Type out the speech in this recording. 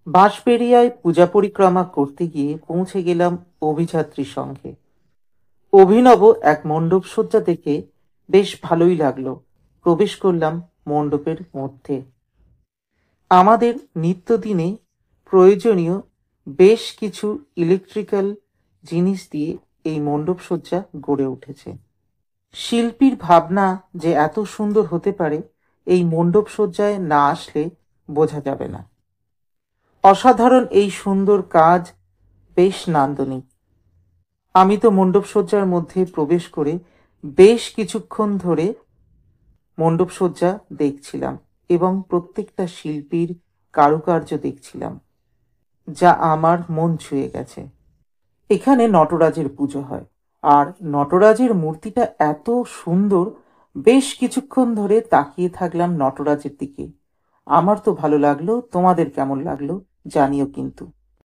বাঁশবেড়িয়ায় পূজা পরিক্রমা করতে গিয়ে পৌঁছে গেলাম অভিযাত্রী সঙ্ঘে। অভিনব এক মণ্ডপসজ্জা দেখে বেশ ভালোই লাগলো। প্রবেশ করলাম মণ্ডপের মধ্যে। আমাদের নিত্যদিনে প্রয়োজনীয় বেশ কিছু ইলেকট্রিক্যাল জিনিস দিয়ে এই মণ্ডপসজ্জা গড়ে উঠেছে। শিল্পীর ভাবনা যে এত সুন্দর হতে পারে, এই মণ্ডপসজ্জায় না আসলে বোঝা যাবে না। অসাধারণ এই সুন্দর কাজ বেশ নান্দনিক। আমি তো মণ্ডপসজ্জার মধ্যে প্রবেশ করে বেশ কিছুক্ষণ ধরে মণ্ডপসজ্জা দেখছিলাম এবং প্রত্যেকটা শিল্পীর কারুকার্য দেখছিলাম, যা আমার মন ছুঁয়ে গেছে। এখানে নটরাজের পুজো হয়, আর নটরাজের মূর্তিটা এত সুন্দর, বেশ কিছুক্ষণ ধরে তাকিয়ে থাকলাম নটরাজের দিকে। আমার তো ভালো লাগলো, তোমাদের কেমন লাগলো জানিও কিন্তু।